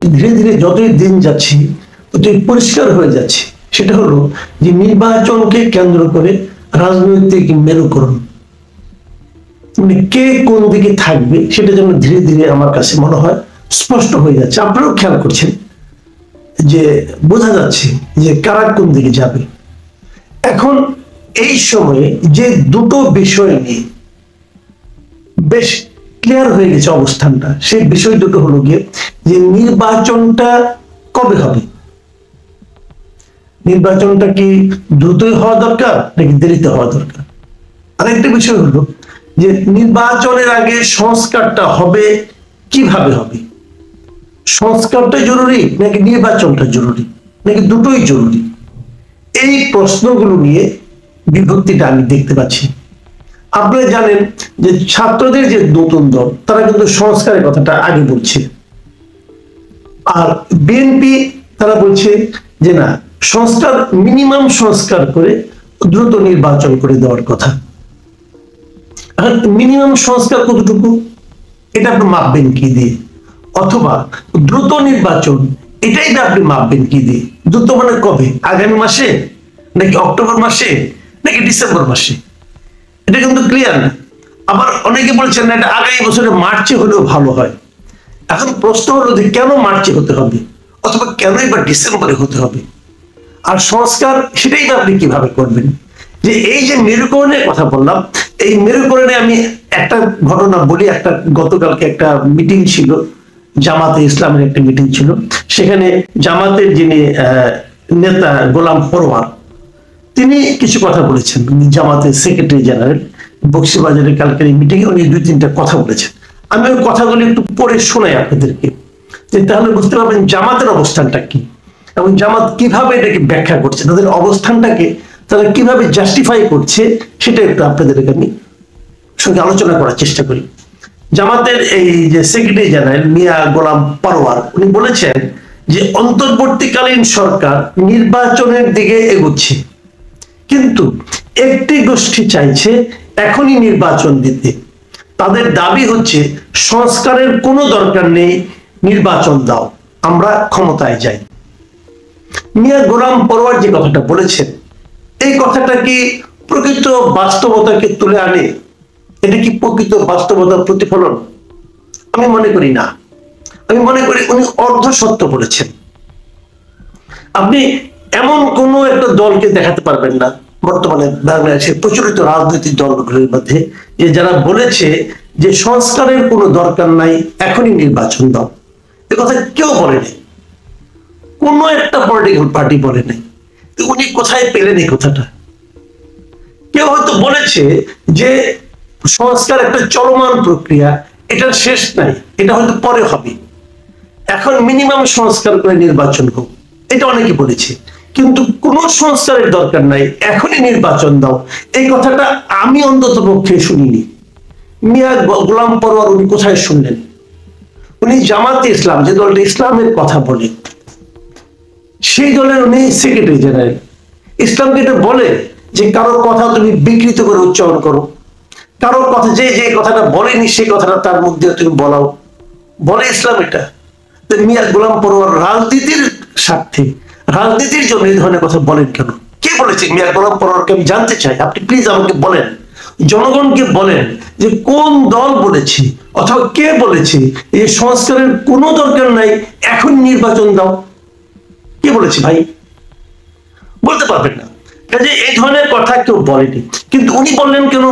ধীরে ধীরে যতই দিন যাচ্ছে ততই পরিষ্কার হয়ে যাচ্ছে, সেটা হলো যে নির্বাচনকে কেন্দ্র করে রাজনৈতিক মেরুকরণ, মানে কে কোন দিকে থাকবে সেটা যেন ধীরে ধীরে আমার কাছে মনে হয় স্পষ্ট হয়ে যাচ্ছে। আপনারাও খেয়াল করছেন যে বোঝা যাচ্ছে যে কারা কোন দিকে যাবে। এখন এই সময়ে যে দুটো বিষয় নিয়ে বেশ ক্লিয়ার হয়ে গেছে অবস্থানটা, সেই বিষয় দুটো হলো গিয়ে যে নির্বাচনটা কবে হবে, নির্বাচনটা কি দ্রুতই হওয়া দরকার নাকি দেরিতে হওয়া দরকার। আরেকটা বিষয় হলো যে নির্বাচনের আগে সংস্কারটা হবে কিভাবে হবে, সংস্কারটা জরুরি নাকি নির্বাচনটা জরুরি নাকি দুটোই জরুরি। এই প্রশ্নগুলো নিয়ে বিভক্তিটা আমি দেখতে পাচ্ছি। আপনারা জানেন যে ছাত্রদের যে নতুন দল তারা কিন্তু সংস্কারের কথাটা আগে বলছে, আর বিএনপি তারা বলছে যে না, সংস্কার মিনিমাম সংস্কার করে দ্রুত নির্বাচন করে দেওয়ার কথা। মিনিমাম সংস্কার কতটুকু এটা আপনি মাপবেন কি দিয়ে, অথবা দ্রুত নির্বাচন এটাই আপনি মাপবেন কি দিয়ে। দ্রুত মানে কবে, আগামী মাসে নাকি অক্টোবর মাসে নাকি ডিসেম্বর মাসে, এটা কিন্তু ক্লিয়ার না। আবার অনেকে বলছেন না এটা আগামী বছরে মার্চে হলেও ভালো হয়। এখন প্রশ্ন হলো যে কেন মার্চে হতে হবে, অথবা কেনই বা ডিসেম্বরে হতে হবে। আর সংস্কার সেটাই বা আপনি কিভাবে করবেন। যে এই যে মেরুকরণের কথা বললাম, এই মেরুকরণে আমি একটা ঘটনা বলি। একটা গতকালকে একটা মিটিং ছিল, জামাতে ইসলামের একটা মিটিং ছিল। সেখানে জামাতের যিনি নেতা গোলাম পরোয়ার, তিনি কিছু কথা বলেছেন। জামাতের সেক্রেটারি জেনারেল বক্সিবাজারের কালকের মিটিং এ উনি দুই তিনটা কথা বলেছেন। আমি ওই কথাগুলি একটু পড়ে শোনাই আপনাদেরকে, তাহলে বুঝতে পারবেন জামাতের অবস্থানটা কি এবং জামাত কিভাবে এটাকে ব্যাখ্যা করছে, তাদের অবস্থানটাকে তারা কিভাবে জাস্টিফাই করছে, সেটা একটু আপনাদেরকে আমি সঙ্গে আলোচনা করার চেষ্টা করি। জামাতের এই যে সেক্রেটারি জেনারেল মিয়া গোলাম পরোয়ার, উনি বলেছেন যে অন্তর্বর্তীকালীন সরকার নির্বাচনের দিকে এগোচ্ছে, কিন্তু একটি গোষ্ঠী চাইছে এখনই নির্বাচন দিতে। তাদের দাবি হচ্ছে সংস্কারের কোনো দরকার নেই, নির্বাচন দাও, আমরা ক্ষমতায় যাই। মিয়া গোলাম পরোয়ার যে কথাটা বলেছেন, এই কথাটা কি প্রকৃত বাস্তবতাকে তুলে আনে? এটা কি প্রকৃত বাস্তবতার প্রতিফলন? আমি মনে করি না। আমি মনে করি উনি অর্ধ সত্য বলেছেন। আপনি এমন কোন একটা দলকে দেখাতে পারবেন না বর্তমানে বাংলাদেশের প্রচলিত রাজনৈতিক দলগুলোর মধ্যে যে যারা বলেছে যে সংস্কারের কোনো দরকার নাই, এখনই নির্বাচন দাও। এ কথা কেউ বলেনি, কোন একটা পলিটিক্যাল পার্টি বলে নাই। উনি কোথায় পেলেন এই কথাটা? কেউ হয়তো বলেছে যে সংস্কার একটা চলমান প্রক্রিয়া, এটার শেষ নাই, এটা হয়তো পরে হবে, এখন মিনিমাম সংস্কার করে নির্বাচন হোক, এটা অনেকে বলেছে। কিন্তু কোন সংস্কারের দরকার নাই, এখনই নির্বাচন দাও, এই কথাটা আমি অন্তত পক্ষে শুনিনি। মিয়া গোলাম পরোয়ার উনি কোথায় শুনলেন? উনি জামাতে ইসলাম, যে দলটা ইসলামের কথা বলে, সেই দলের উনি সেক্রেটারি জেনারেল। ইসলামকে এটা বলে যে কারো কথা তুমি বিকৃত করে উচ্চারণ করো, কারো কথা যে যে কথাটা বলেনি সেই কথাটা তার মুখ দিয়ে তুমি বলাও, বলে ইসলাম এটা? মিয়া গোলাম পরোয়ার রাজনীতির স্বার্থে, রাজনীতির জন্য এই ধরনের কথা বলেন কেন? কে বলেছে মিয়া গোলাম পরোয়ারকে? আমি জানতে চাই, আপনি প্লিজ আমাকে বলেন, জনগণকে বলেন যে কোন দল বলেছে অথবা কে বলেছে এই সংস্কারের কোনো দরকার নাই, এখন নির্বাচন দাও। কে বলেছে ভাই? বলতে পারবেন না। কাজে এই ধরনের কথা কেউ বলেনি। কিন্তু উনি বললেন কেন?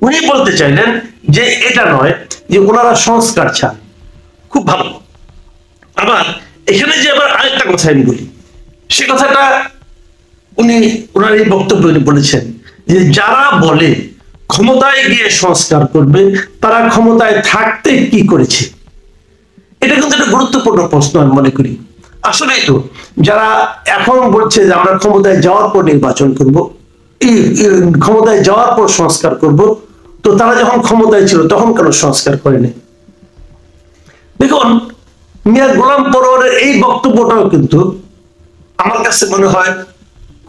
উনি বলতে চাইলেন যে এটা নয় যে ওনারা সংস্কার চান, খুব ভালো। আবার এখানে যে আবার আরেকটা কথা আমি বলি, সে কথাটা উনি ওনার এই বক্তব্য বলেছেন যে যারা বলে ক্ষমতায় গিয়ে সংস্কার করবে তারা ক্ষমতায় থাকতে কি করেছে। এটা কিন্তু একটা গুরুত্বপূর্ণ প্রশ্ন আমি মনে করি। আসলেই তো যারা এখন বলছে যে আমরা ক্ষমতায় যাওয়ার পর নির্বাচন করব, ক্ষমতায় যাওয়ার পর সংস্কার করব, তো তারা যখন ক্ষমতায় ছিল তখন কেন সংস্কার করেনি? দেখুন, মিয়া গোলাম পরোয়ারের এই বক্তব্যটাও কিন্তু আমার কাছে মনে হয়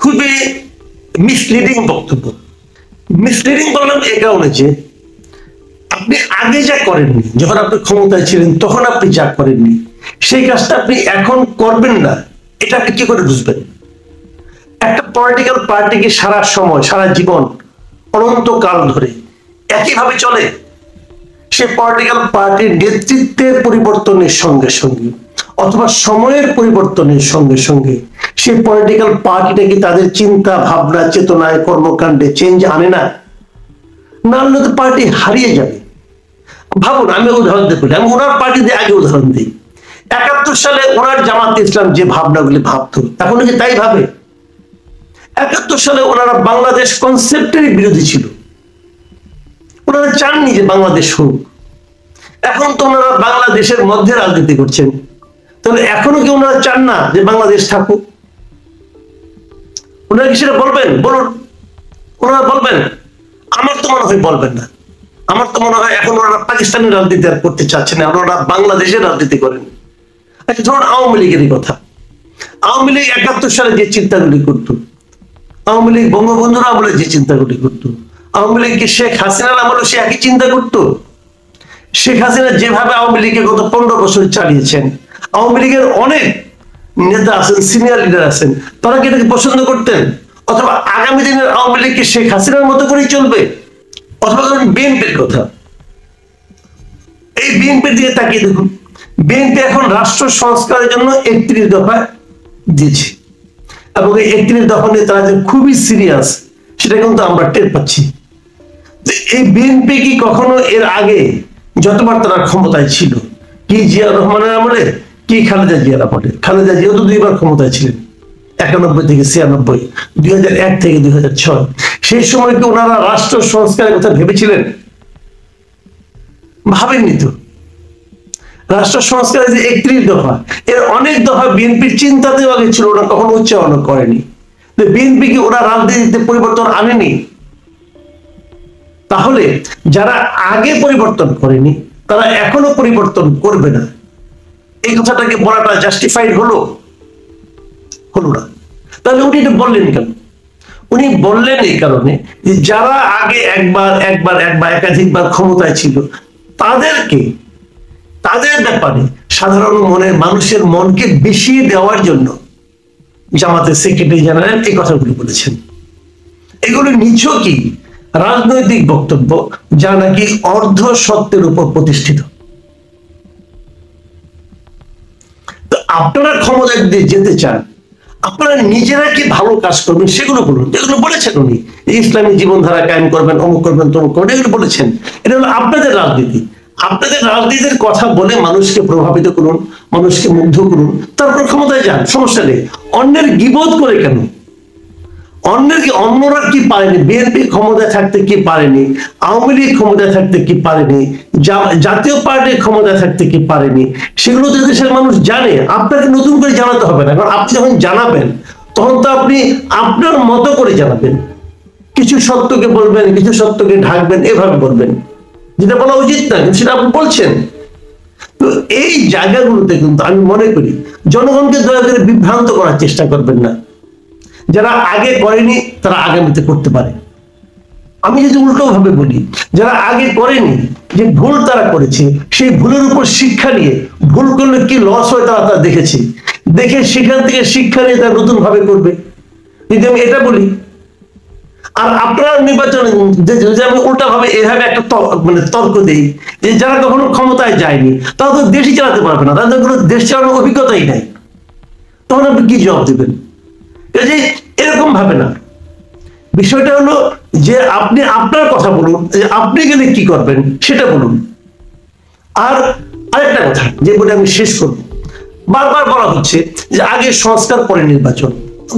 খুবই মিসলিডিং বক্তব্য। মিসলিডিং বললাম এই কারণে যে আপনি আগে যা করেননি, যখন আপনি ক্ষমতায় ছিলেন তখন আপনি যা করেননি, সেই কাজটা আপনি এখন করবেন না, এটা আপনি কি করে বুঝবেন? একটা পলিটিক্যাল পার্টিকে সারা সময়, সারা জীবন, অনন্তকাল ধরে একইভাবে চলে। সে পলিটিক্যাল পার্টির নেতৃত্বের পরিবর্তনের সঙ্গে সঙ্গে অথবা সময়ের পরিবর্তনের সঙ্গে সঙ্গে সেই পলিটিক্যাল পার্টিটা কি তাদের চিন্তা ভাবনা, চেতনায়, কর্মকাণ্ডে চেঞ্জ আনে না? না আনলে তো পার্টি হারিয়ে যাবে। ভাবুন, আমি উদাহরণ দিতে পারি, আমি ওনার পার্টি দিয়ে আগে উদাহরণ দিই। 71 সালে ওনার জামাত ইসলাম যে ভাবনাগুলি ভাবতো, এখন কি তাই ভাবে? 71 সালে ওনারা বাংলাদেশ কনসেপ্টেরই বিরোধী ছিল, ওনারা চাননি যে বাংলাদেশ হোক। এখন তো ওনারা বাংলাদেশের মধ্যে রাজনীতি করছেন, তাহলে এখনো কি ওনারা চান না যে বাংলাদেশ থাকুক? ওনারা কি সেটা বলবেন? বলুন, ওনারা বলবেন? আমার তো মনে হয় বলবেন না। আমার তো মনে হয় এখন ওনারা পাকিস্তানের রাজনীতি আর করতে চাচ্ছেন না, ওনারা বাংলাদেশের রাজনীতি করেন। আচ্ছা, ধরুন আওয়ামী লীগেরই কথা। আওয়ামী লীগ 71 সালে যে চিন্তাগুলি করতো, আওয়ামী লীগ বঙ্গবন্ধুর আমলে যে চিন্তাগুলি করতো, আওয়ামী লীগ কি শেখ হাসিনার আমলে সে একই চিন্তা করতো? শেখ হাসিনা যেভাবে আওয়ামী লীগকে গত 15 বছর চালিয়েছেন, আওয়ামী লীগের অনেক নেতা আছেন, সিনিয়র লিডার আছেন, তারা কি এটাকে পছন্দ করতেন? অথবা আগামী দিনের আওয়ামী লীগ কি শেখ হাসিনার মতো করেই চলবে? অথবা ধরুন বিএনপির কথা, এই বিএনপির দিকে তাকিয়ে দেখুন। বিএনপি এখন রাষ্ট্র সংস্কারের জন্য 31 দফা দিয়েছে, এবং এই 31 দফা নিয়ে তারা যে খুবই সিরিয়াস, সেটা কিন্তু আমরা টের পাচ্ছি। এই বিএনপি কি কখনো এর আগে যতবার তারা ক্ষমতায় ছিল, কি জিয়া রহমানের আমলে, কি খালেদা জিয়ার আমলে? খালেদা জিয়া তো 2বার ক্ষমতায় ছিলেন, 91 থেকে 96, 2001 থেকে 2006। সেই সময় কি ওনারা রাষ্ট্র সংস্কারের কথা ভেবেছিলেন? ভাবেননি তো। রাষ্ট্র সংস্কারের যে 31 দফা, এর অনেক দফা বিএনপির চিন্তাতেও আগে ছিল, ওরা কখনো উচ্চারণ করেনি। বিএনপি কি ওরা রাজনীতিতে পরিবর্তন আনেনি? তাহলে যারা আগে পরিবর্তন করেনি তারা এখনো পরিবর্তন করবে না, এই কথাটাকে বলাটা জাস্টিফাইড হলো? হলো না। তাহলে উনি এটা বললেন কেন? উনি বললেন এই কারণে যে যারা আগে একবার একাধিকবার ক্ষমতায় ছিল, তাদেরকে, তাদের ব্যাপারে সাধারণ মনের মানুষের মনকে বিষিয়ে দেওয়ার জন্য জামাতের সেক্রেটারি জেনারেল এই কথাগুলি বলেছেন। এগুলো নিছকই রাজনৈতিক বক্তব্য, যা নাকি অর্ধ সত্যের উপর প্রতিষ্ঠিত। তো আপনারা ক্ষমতায় যদি যেতে চান, আপনারা নিজেরা কি ভালো কাজ করবেন সেগুলো বলুন। এগুলো বলেছেন উনি, ইসলামী জীবনধারা কায়েম করবেন, অমুক করবেন, তমুক করবেন, এগুলো বলেছেন। এটা হলো আপনাদের রাজনীতি। আপনাদের রাজনীতির কথা বলে মানুষকে প্রভাবিত করুন, মানুষকে মুগ্ধ করুন, তারপর ক্ষমতায় যান, সমস্যা নেই। অন্যের গীবত করে কেন? অন্যরা কি পারেনি? বিএনপি ক্ষমতায় থাকতে কি পারেনি? আওয়ামী লীগ ক্ষমতায় থাকতে কি পারেনি? জাতীয় পার্টির ক্ষমতায় থাকতে কি পারেনি? সেগুলো তো দেশের মানুষ জানে, আপনাকে নতুন করে জানাতে হবে না। কারণ আপনি যখন জানাবেন, তখন তো আপনি আপনার মতো করে জানাবেন। কিছু সত্যকে বলবেন, কিছু সত্যকে ঢাকবেন, এভাবে বলবেন, যেটা বলা উচিত না, কিন্তু সেটা আপনি বলছেন। তো এই জায়গাগুলোতে কিন্তু আমি মনে করি জনগণকে দয়া করে বিভ্রান্ত করার চেষ্টা করবেন না। যারা আগে করেনি তারা আগামীতে করতে পারে। আমি যদি উল্টো ভাবে বলি, যারা আগে করেনি, যে ভুল তারা করেছে, সেই ভুলের উপর শিক্ষা নিয়ে, ভুল করলে কি লস হয় তারা দেখেছে, দেখে সেখান থেকে শিক্ষা নিয়ে তারা নতুন ভাবে করবে। যদি আমি এটা বলি, আর আপনার নির্বাচনে যদি আমি উল্টা ভাবে এভাবে একটা তর্ক দিই, যে যারা কখনো ক্ষমতায় যায়নি তারা তো দেশই চালাতে পারবে না, তাদের কোনো দেশ চালানোর অভিজ্ঞতাই নাই, তখন আপনি কি জবাব দেবেন? এরকম ভাবে না। বিষয়টা হলো যে আপনি আপনার কথা বলুন, যে আপনি গেলে কি করবেন সেটা বলুন। আর আরেকটা কথা যে বলে আমি শেষ করব, বারবার বলা হচ্ছে যে আগে সংস্কার পরে নির্বাচন।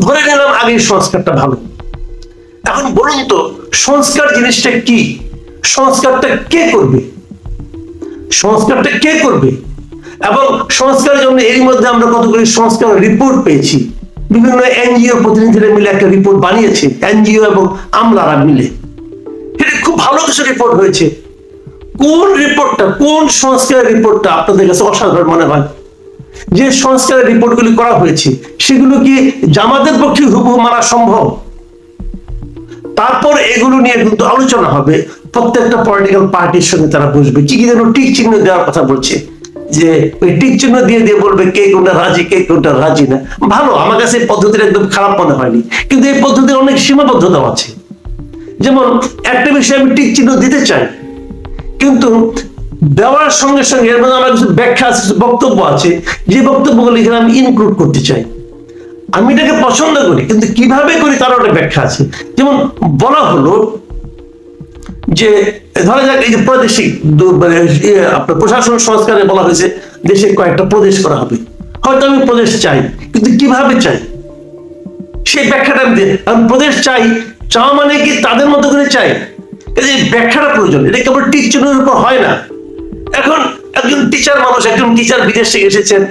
ধরে নিলাম আগে সংস্কারটা ভালো। এখন বলুন তো, সংস্কার জিনিসটা কি? সংস্কারটা কে করবে? সংস্কারটা কে করবে? এবং সংস্কারের জন্য এর মধ্যে আমরা কতগুলি সংস্কার রিপোর্ট পেয়েছি। বিভিন্ন এনজিও প্রতিনিধিরা মিলে একটা রিপোর্ট বানিয়েছে, এনজিও এবং আমলারা মিলে। এটা খুব ভালো কিছু রিপোর্ট হয়েছে। কোন রিপোর্টটা, কোন সংস্কারের রিপোর্টটা আপনাদের কাছে অসাধারণ মনে হয়? যে সংস্কারের রিপোর্টগুলি করা হয়েছে সেগুলো কি জামাতের পক্ষে হুবহু মানা সম্ভব? তারপর এগুলো নিয়ে কিন্তু আলোচনা হবে, প্রত্যেকটা পলিটিক্যাল পার্টির সঙ্গে তারা বসবে, কি কি যেন টিক চিহ্ন দেওয়ার কথা বলছে, যে ওই টিক চিহ্ন দিয়ে দিয়ে বলবে কে কোনটা রাজি কে কোনটা রাজি না। ভালো, আমার কাছে এই পদ্ধতিটা একদম খারাপ মনে হয়নি, কিন্তু এই পদ্ধতির অনেক সীমাবদ্ধতাও আছে। যেমন একটা বিষয়ে আমি টিক চিহ্ন দিতে চাই, কিন্তু দেওয়ার সঙ্গে সঙ্গে এর মধ্যে আমার কিছু ব্যাখ্যা আছে, বক্তব্য আছে, যে বক্তব্যগুলো এখানে আমি ইনক্লুড করতে চাই। আমি এটাকে পছন্দ করি, কিন্তু কিভাবে করি তার একটা ব্যাখ্যা আছে। যেমন বলা হলো যে ধরা যাক এই যে প্রাদেশিক আপনার প্রশাসন সংস্কারে বলা হয়েছে দেশে কয়েকটা প্রদেশ করা হবে। হয়তো আমি প্রদেশ চাই, কিন্তু কিভাবে চাই সেই ব্যাখ্যাটা আমি প্রদেশ চাই, চাওয়া মানে কি তাদের মতো করে চাই, এই ব্যাখ্যাটা প্রয়োজন। এটা কেবল টিক চিহ্নের উপর হয় না। এখন একজন টিচার মানুষ, একজন টিচার বিদেশ থেকে এসেছেন,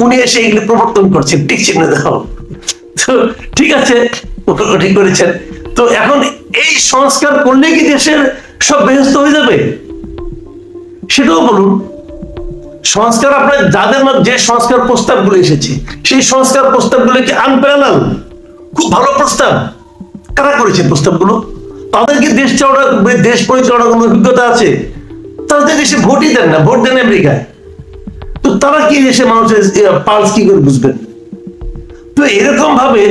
উনি এসে এগুলি প্রবর্তন করছেন টিক চিহ্ন দাও, তো ঠিক আছে, ঠিক করেছেন। তো এখন এই সংস্কার করলে কি দেশের সব ব্যস্ত হয়ে যাবে? সেটাও বলুন। সংস্কার আপনার যাদের যে সংস্কার প্রস্তাবগুলো এসেছে, সেই সংস্কার প্রস্তাবগুলো কি আনপ্যারালাল, খুব ভালো প্রস্তাব। কারা করেছে প্রস্তাবগুলো? তাদের কি দেশ দেশ পরিচালনার কোনো অভিজ্ঞতা আছে? তারা দেশে ভোটই দেন না, ভোট দেন আমেরিকায়। তো তারা কি দেশে মানুষের পালস কি করে বুঝবেন? তো এরকম ভাবে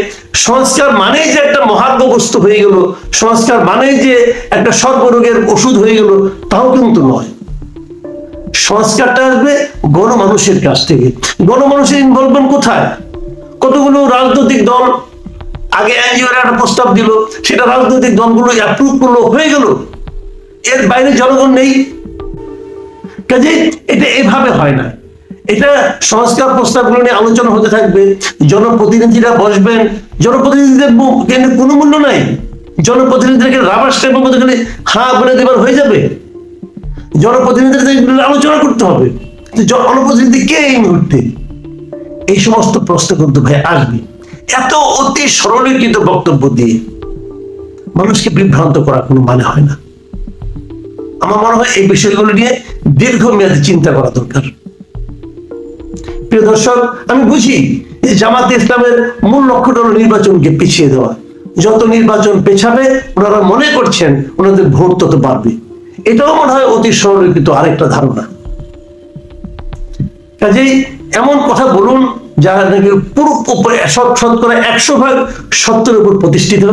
সংস্কার মানে যে একটা মহার্ঘ বস্তু হয়ে গেল, সংস্কার মানে যে একটা সর্বরোগের ওষুধ হয়ে গেল, তাও কিন্তু নয়। সংস্কারটা আসবে গণমানুষের কাছ থেকে। গণমানুষের ইনভলভমেন্ট কোথায়? কতগুলো রাজনৈতিক দল আগে এনজিওর একটা প্রস্তাব দিল, সেটা রাজনৈতিক দলগুলো অ্যাপ্রুভ করলো, হয়ে গেল। এর বাইরে জনগণ নেই। কাজে এটা এভাবে হয় না। এটা সংস্কার প্রস্তাবগুলো নিয়ে আলোচনা হতে থাকবে, জনপ্রতিনিধিরা বসবেন, জনপ্রতিনিধিদের কোনো মূল্য নাই। জনপ্রতিনিধিদেরকে রাবার স্ট্যাম্পের মধ্যে খালি হা বলে দেবার হয়ে যাবে? জনপ্রতিনিধিদের আলোচনা করতে হবে। জনপ্রতিনিধি কে এই মুহূর্তে? এই সমস্ত প্রশ্ন কিন্তু ভাই আসবে। এত অতি সরলীকৃত বক্তব্য দিয়ে মানুষকে বিভ্রান্ত করার কোনো মানে হয় না। আমার মনে হয় এই বিষয়গুলো নিয়ে দীর্ঘমেয়াদী চিন্তা করা দরকার। প্রিয় দর্শক, আমি বুঝি যে জামাতে ইসলামের মূল লক্ষ্যটা হলো নির্বাচনকে পিছিয়ে দেওয়া। যত নির্বাচন পেছাবে ওনারা মনে করছেন ওনাদের ভোট তত বাড়বে। এটাও মনে হয় অতি সরলীকৃত আরেকটা ধারণা। কাজেই এমন কথা বলুন যারা নাকি পুরো শতকরা 100% সত্যের উপর প্রতিষ্ঠিত।